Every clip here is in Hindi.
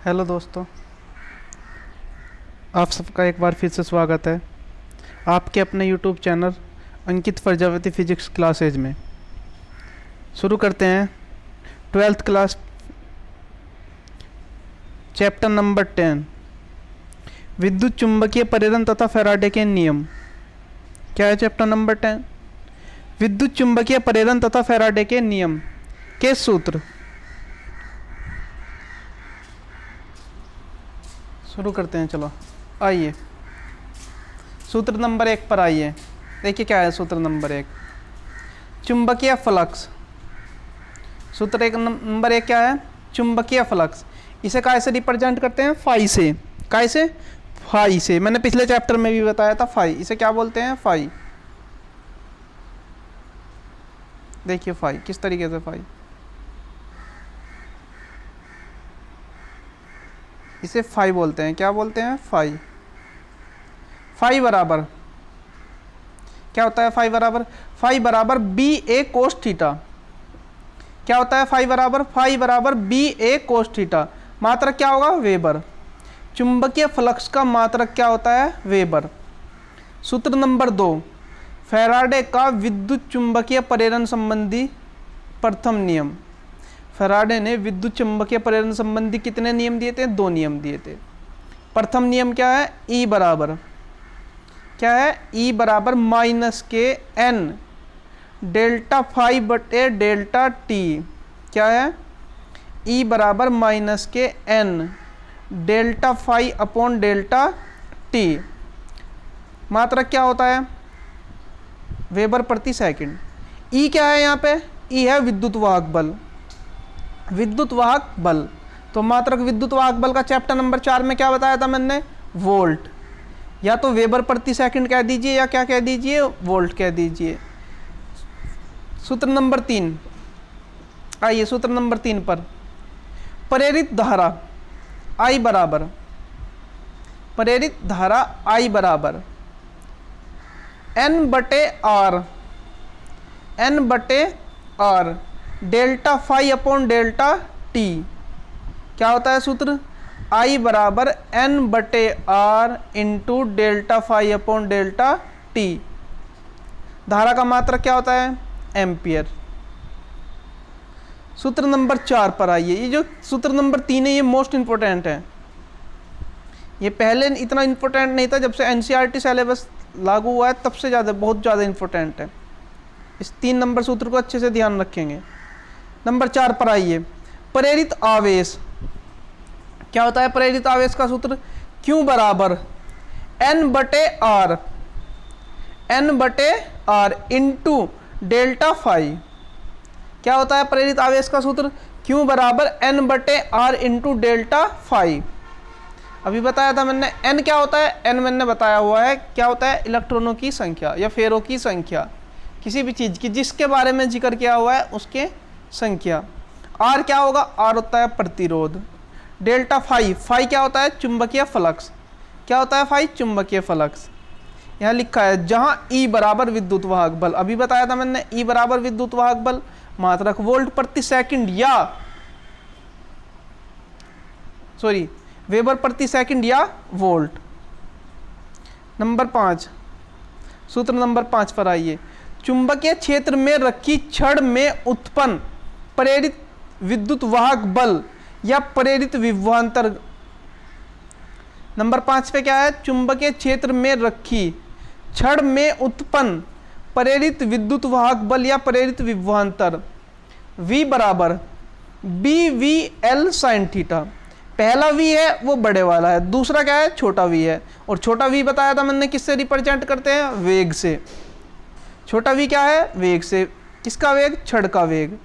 हेलो दोस्तों, आप सबका एक बार फिर से स्वागत है आपके अपने यूट्यूब चैनल अंकित प्रजापति फिजिक्स क्लासेज में। शुरू करते हैं 12th क्लास चैप्टर नंबर 10 विद्युत चुंबकीय प्रेरण तथा फैराडे के नियम। क्या है चैप्टर नंबर 10? विद्युत चुंबकीय प्रेरण तथा फैराडे के नियम के सूत्र। शुरू करते हैं, चलो आइए सूत्र नंबर 1 पर आइए। देखिए क्या है सूत्र नंबर 1, चुंबकीय फ्लक्स। सूत्र नंबर 1 क्या है? चुंबकीय फ्लक्स। इसे कैसे रिप्रेजेंट करते हैं? फाई से। कैसे? फाई से। मैंने पिछले चैप्टर में भी बताया था फाई। इसे क्या बोलते हैं? फाई। देखिए फाई किस तरीके से, फाई इसे फाई बोलते हैं। क्या बोलते हैं? फाई। फाई बराबर क्या होता है? फाई बराबर बी ए कोस थीटा। क्या होता है फाई बराबर बी ए कोस थीटा। मात्रक क्या होगा? वेबर। चुंबकीय फ्लक्स का मात्रक क्या होता है? वेबर। सूत्र नंबर 2, फैराडे का विद्युत चुंबकीय प्रेरण संबंधी प्रथम नियम। फैराडे ने विद्युत चुंबकीय प्रेरण संबंधी कितने नियम दिए थे? 2 नियम दिए थे। प्रथम नियम क्या है? ई बराबर क्या है? ई बराबर माइनस के एन डेल्टा फाई बटे डेल्टा टी। क्या है? ई बराबर माइनस के N delta phi upon delta T. मात्रक क्या होता है? वेबर प्रति सेकंड। ई क्या है यहाँ पे? ई है विद्युत वाहक बल। विद्युत वाहक बल तो मात्रक विद्युत वाहक बल का चैप्टर नंबर 4 में क्या बताया था मैंने? वोल्ट। या तो वेबर प्रति सेकंड कह दीजिए या क्या कह दीजिए? वोल्ट कह दीजिए। सूत्र नंबर 3 आइए सूत्र नंबर 3 पर। प्रेरित धारा I बराबर प्रेरित धारा I बराबर N बटे R delta phi upon delta T. क्या होता है सूत्र? I बराबर N बटे R into delta phi upon delta T. धारा का मात्रक क्या होता है? एम्पियर। सूत्र नंबर 4 पर आइए। ये जो सूत्र नंबर 3 है ये मोस्ट इंपॉर्टेंट है। ये पहले इतना इंपॉर्टेंट नहीं था, जब से एनसीईआरटी सिलेबस लागू हुआ है तब से ज़्यादा बहुत ज़्यादा इंपॉर्टेंट है। इस 3 नंबर सूत्र को अच्छे से ध्यान रखेंगे। नंबर 4 पर आइए। प्रेरित आवेश। क्या होता है प्रेरित आवेश का सूत्र? Q बराबर N बटे R इंटू डेल्टा फाई। क्या होता है प्रेरित आवेश का सूत्र? Q बराबर N बटे R इंटू डेल्टा फाई। अभी बताया था मैंने। N क्या होता है? N मैंने बताया हुआ है क्या होता है? इलेक्ट्रॉनों की संख्या या फेरों की संख्या, किसी भी चीज़ की जिसके बारे में जिक्र किया हुआ है उसके संख्या। R क्या होगा? R होता है प्रतिरोध। डेल्टा फाई क्या होता है? चुंबकीय फ्लक्स। क्या होता है फाई? चुंबकीय फ्लक्स। यहाँ लिखा है जहाँ E बराबर विद्युत वाहक बल। अभी बताया था मैंने E बराबर विद्युत वाहक बल। मात्रक वोल्ट प्रति सेकंड या वेबर प्रति सेकंड या वोल्ट। नंबर 5 सूत्र नंबर 5 पर आइए। चुंबकीय क्षेत्र में रखी छड़ में उत्पन्न प्रेरित विद्युत वाहक बल या प्रेरित विभवांतर। नंबर 5 पे क्या है? चुंबकीय क्षेत्र में रखी छड़ में उत्पन्न प्रेरित विद्युत वाहक बल या प्रेरित विभवांतर। V बराबर BVL sin थीटा। पहला V है वो बड़े वाला है, दूसरा क्या है? छोटा V है। और छोटा V बताया था मैंने किससे रिप्रेजेंट करते हैं? वेग से। छोटा V क्या है? वेग से। किसका वेग? छड़ का वेग।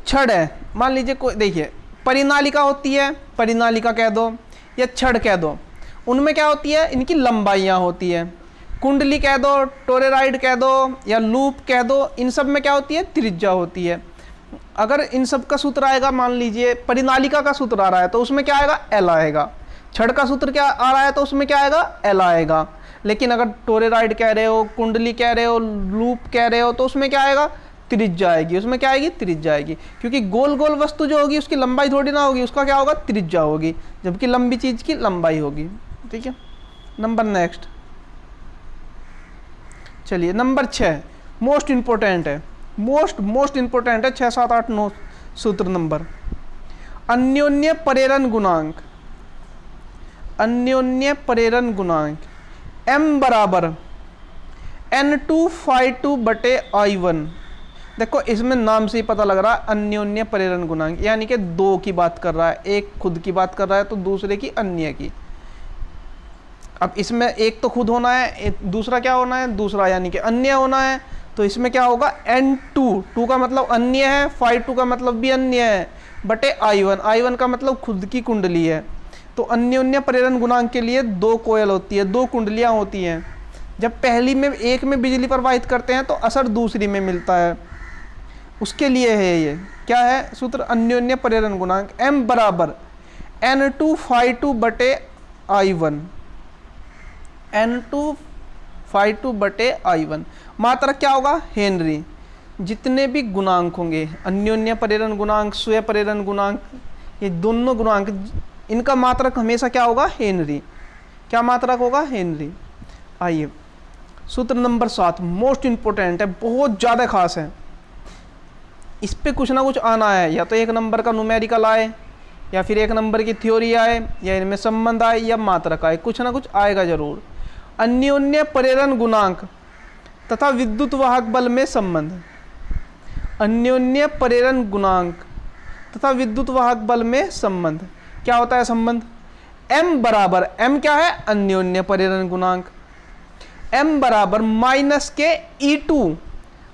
छड़ है, मान लीजिए कोई, देखिए परिनालिका होती है, परिनालिका कह दो या छड़ कह दो, उनमें क्या होती है? इनकी लंबाइयाँ होती है। कुंडली कह दो, टोरेराइड कह दो या लूप कह दो, इन सब में क्या होती है? त्रिज्या होती है। अगर इन सब का सूत्र आएगा, मान लीजिए परिनालिका का सूत्र आ रहा है तो उसमें क्या आएगा? L आएगा। छड़ का सूत्र क्या आ रहा है तो उसमें क्या आएगा? L आएगा। लेकिन अगर टोरेराइड कह रहे हो, कुंडली कह रहे हो, लूप कह रहे हो तो उसमें क्या आएगा? त्रिज्या आएगी, उसमें क्या आएगी, त्रिज्या आएगी, क्योंकि गोल गोल वस्तु जो होगी उसकी लंबाई थोड़ी ना होगी, उसका क्या होगा, त्रिज्या होगी, जबकि लंबी चीज की लंबाई होगी। ठीक है, नंबर नेक्स्ट, चलिए नंबर 6 मोस्ट इंपोर्टेंट है, मोस्ट इंपोर्टेंट है, 6 7 8 9 सूत्र नंबर। अन्योन्य प्रेरण गुणांक, अन्योन्य प्रेरण गुणांक m बराबर N2 बटे I1। देखो इसमें नाम से ही पता लग रहा है अन्योन्य प्रेरण गुणांक, यानी कि दो की बात कर रहा है, एक खुद की बात कर रहा है तो दूसरे की अन्य की। अब इसमें एक तो खुद होना है, दूसरा क्या होना है, दूसरा यानी कि अन्य होना है, तो इसमें क्या होगा N2, 2 का मतलब अन्य है, phi2 का मतलब भी अन्य है, बटे I1, I1 का मतलब खुद की कुंडली है। तो अन्योन्य प्रेरण गुणांक के लिए दो कोयल होती है, दो कुंडलियां होती हैं। जब पहली में एक में बिजली प्रवाहित करते हैं तो असर दूसरी में मिलता है, उसके लिए है ये क्या है सूत्र, अन्योन्य प्रेरण गुणांक m बराबर N2 बटे I1, N2 बटे I1। मात्रक क्या होगा, हेनरी। जितने भी गुणांक होंगे, अन्योन्य प्रेरण गुणांक, स्वयं प्रेरण गुणांक, ये दोनों गुणांक, इनका मात्रक हमेशा क्या होगा, हेनरी। क्या मात्रक होगा, हेनरी। आइए सूत्र नंबर 7 मोस्ट इंपोर्टेंट है, बहुत ज़्यादा खास है, इस पे कुछ ना कुछ आना है, या तो 1 नंबर का न्यूमेरिकल आए, या फिर 1 नंबर की थ्योरी आए, या इनमें संबंध आए, या मात्रक आए, कुछ ना कुछ आएगा जरूर। अन्योन्य प्रेरण गुणांक तथा विद्युत वाहक बल में संबंध, अन्योन्य प्रेरण गुणांक तथा विद्युत वाहक बल में संबंध क्या होता है, संबंध m बराबर, m क्या है, अन्योन्य प्रेरण गुणांक, m बराबर माइनस के E2,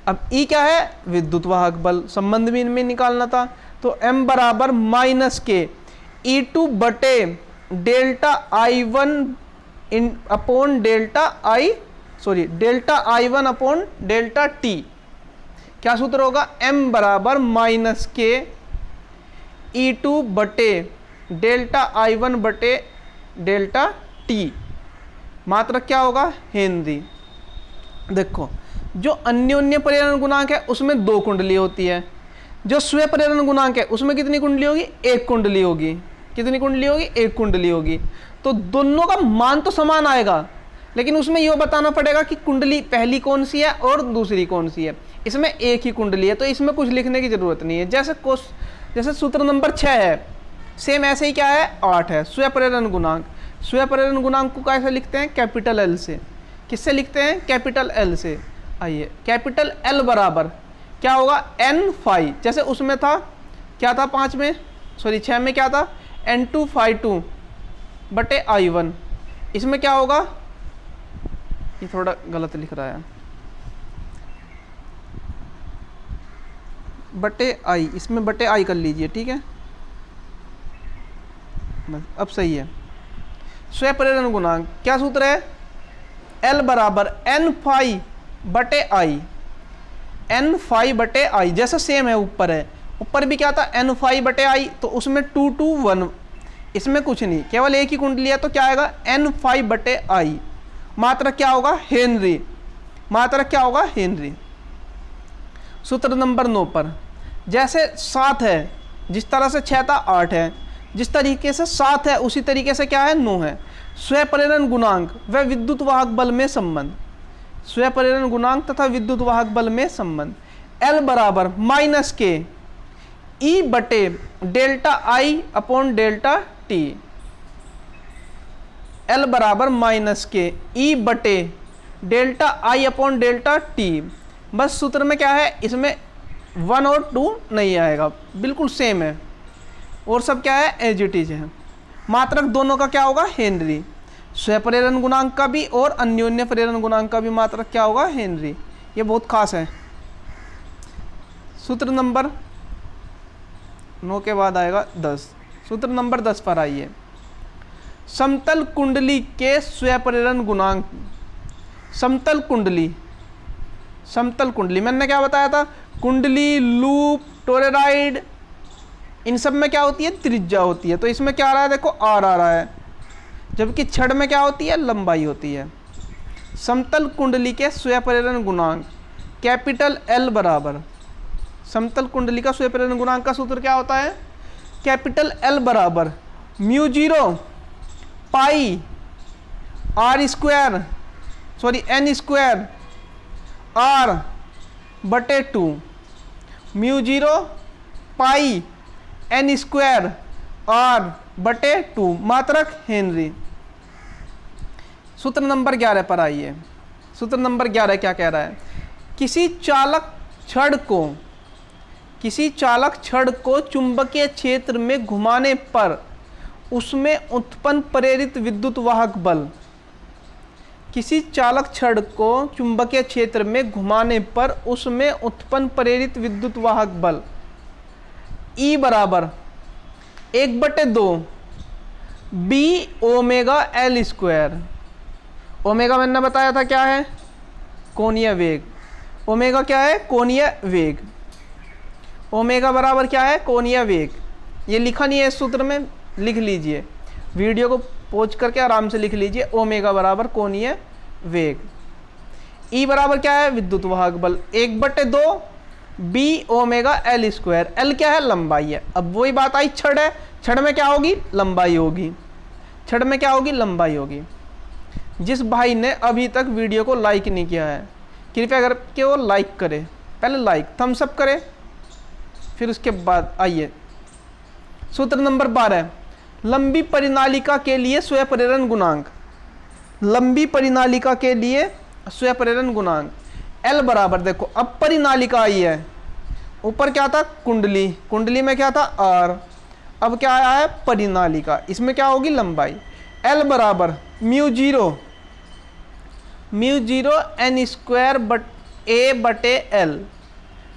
अब E क्या है, विद्युत वाहक बल, संबंध भी इनमें निकालना था, तो m बराबर माइनस के E2 बटे delta I1 upon delta I1 upon delta T। क्या सूत्र होगा, m बराबर माइनस के E2 बटे डेल्टा I1 बटे डेल्टा T, मात्रक क्या होगा, हेनरी। देखो जो अन्योन्य प्रेरण गुणांक है उसमें दो कुंडली होती है, जो स्वयं प्रेरण गुणांक है उसमें कितनी कुंडली होगी, एक कुंडली होगी। कितनी कुंडली होगी, एक कुंडली होगी। तो दोनों का मान तो समान आएगा, लेकिन उसमें यह बताना पड़ेगा कि कुंडली पहली कौन सी है और दूसरी कौन सी है। इसमें एक ही कुंडली है तो इसमें कुछ लिखने की जरूरत नहीं है। जैसे सूत्र नंबर 6 है, सेम ऐसे ही क्या है, 8 है, स्वयं प्रेरण गुणांक। स्वयं प्रेरण गुणांक को कैसे लिखते हैं, कैपिटल एल से। किससे लिखते हैं, कैपिटल एल से। आइए कैपिटल एल बराबर क्या होगा, एन फाई, जैसे उसमें था क्या था 6 में क्या था, N2 phi2 बटे I1। इसमें क्या होगा, ये थोड़ा गलत लिख रहा है, बटे I, इसमें बटे I कर लीजिए, ठीक है, बस अब सही है। स्वयं प्रेरण गुणांक क्या सूत्र है, L बराबर N फाई बटे I, N फाई बटे I, जैसा सेम है ऊपर है, ऊपर भी क्या था N फाई बटे I, तो उसमें 2 2 1, इसमें कुछ नहीं, केवल एक ही कुंडली है, तो क्या आएगा N फाई बटे I। मात्रक क्या होगा, हेनरी। मात्रक क्या होगा, हेनरी। सूत्र नंबर 9 पर जैसे 7 है, जिस तरह से 6 था 8 है, जिस तरीके से 7 है उसी तरीके से क्या है, 9 है। स्वयं प्रेरण गुणांक व विद्युत वाहक बल में संबंध, स्वयं प्रेरण गुणांक तथा विद्युत वाहक बल में संबंध, L बराबर माइनस के E बटे delta I upon delta T। L बराबर माइनस के E बटे delta I upon delta T। बस सूत्र में क्या है, इसमें 1 और 2 नहीं आएगा, बिल्कुल सेम है, और सब क्या है, एज इट इज है। मात्रक दोनों का क्या होगा, हेनरी। स्वयं प्रेरण गुणांक का भी और अन्योन्य प्रेरण गुणांक का भी मात्रक क्या होगा, हेनरी। ये बहुत खास है। सूत्र नंबर 9 के बाद आएगा 10। सूत्र नंबर 10 पर आइए, समतल कुंडली के स्वयं प्रेरण गुणांक। समतल कुंडली मैंने क्या बताया था, कुंडली, लूप, टोरॉइड, इन सब में क्या होती है, त्रिज्या होती है। तो इसमें क्या आ रहा है, देखो आर आ रहा है, जबकि छड़ में क्या होती है, लंबाई होती है। समतल कुंडली के स्वयं प्रेरण गुणांक कैपिटल L बराबर समतल कुंडली का स्वयं प्रेरण गुणांक का सूत्र क्या होता है? कैपिटल L बराबर mu zero pi R square sorry N square R बटे 2, mu zero pi N square R बटे 2, मात्रक हेनरी। सूत्र नंबर 11 पर आइए। सूत्र नंबर 11 क्या कह रहा है? किसी चालक छड़ को चुंबकीय क्षेत्र में घुमाने पर उसमें उत्पन्न प्रेरित विद्युत वाहक बल, किसी चालक छड़ को चुंबकीय क्षेत्र में घुमाने पर उसमें उत्पन्न प्रेरित विद्युत वाहक बल E बराबर 1/2 B omega L square. Omega मैंने बताया था क्या है? कोणीय वेग। ओमेगा क्या है? कोणीय वेग। ओमेगा बराबर क्या है? कोणीय वेग। ये लिखा नहीं है इस सूत्र में, लिख लीजिए, वीडियो को पॉज करके आराम से लिख लीजिए। ओमेगा बराबर कोणीय वेग। ई बराबर क्या है? विद्युत वाहक बल 1/2 B omega L square. L क्या है? लंबाई है। अब वही बात आई, छड़ है, छड़ में क्या होगी? लंबाई होगी। छड़ में क्या होगी? लंबाई होगी। जिस भाई ने अभी तक वीडियो को लाइक नहीं किया है, कृपया करके वो लाइक करे, पहले लाइक थम्स अप करे, फिर उसके बाद आइए सूत्र नंबर 12, लंबी परिनालिका के लिए स्वयं प्रेरण गुणांक। लंबी परिनालिका के लिए स्वयं प्रेरण गुणांक L बराबर, देखो अब परिनालिका आई है, ऊपर क्या था? कुंडली, कुंडली में क्या था? R, अब क्या आया है? परिनालिका, इसमें क्या होगी? लंबाई। L बराबर mu zero N square A बटे L,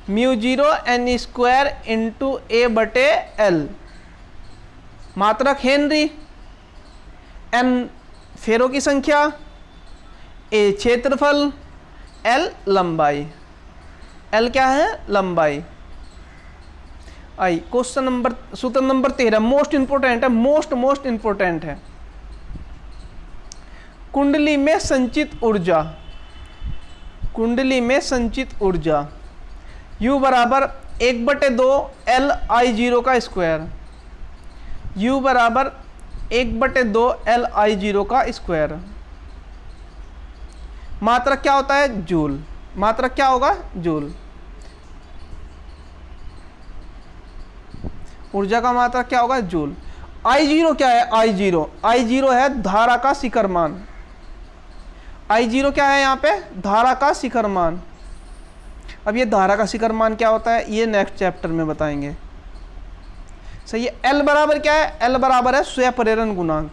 mu zero N square into A बटे एल, मात्रक हेनरी, एन फेरों की संख्या, ए क्षेत्रफल, एल लंबाई। एल क्या है? लंबाई। आई क्वेश्चन नंबर, सूत्र नंबर 13 मोस्ट इंपोर्टेंट है, मोस्ट इंपोर्टेंट है। कुंडली में संचित ऊर्जा, कुंडली में संचित ऊर्जा U बराबर 1/2 L I0 का स्क्वायर, U बराबर 1/2 L I0 का स्क्वायर। मात्रक क्या होता है? जूल। मात्रक क्या होगा? जूल। ऊर्जा का मात्रक क्या होगा? जूल। I0 क्या है? I0 है धारा का शिखर मान। I0 क्या है यहाँ पे? धारा का शिखर मान। अब ये धारा का शिखर मान क्या होता है, ये नेक्स्ट चैप्टर में बताएंगे। सही है। L बराबर क्या है? L बराबर है स्वयं प्रेरण गुणांक।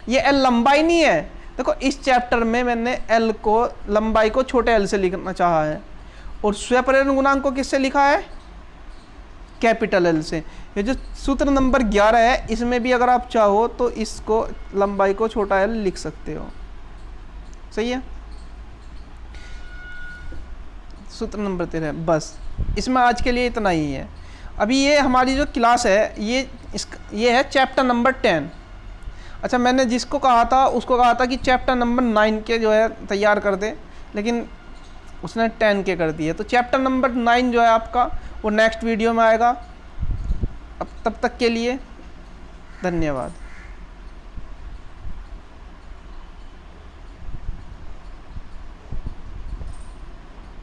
ये L लंबाई नहीं है, देखो इस चैप्टर में मैंने L को, लंबाई को छोटे L से लिखना चाहा है, और स्वयं प्रेरण गुणांक को किससे लिखा है? कैपिटल L से। ये जो सूत्र नंबर 11 है, इसमें भी अगर आप चाहो तो इसको, लंबाई को छोटा L लिख सकते हो। सही है। सूत्र नंबर 13, बस इसमें आज के लिए इतना ही है। अभी ये हमारी जो क्लास है, ये है चैप्टर नंबर 10। अच्छा, मैंने जिसको कहा था उसको कहा था कि चैप्टर नंबर 9 के जो है तैयार कर दे, लेकिन उसने 10 के कर दिए। तो चैप्टर नंबर 9 जो है आपका, वो नेक्स्ट वीडियो में आएगा। अब तब तक के लिए धन्यवाद।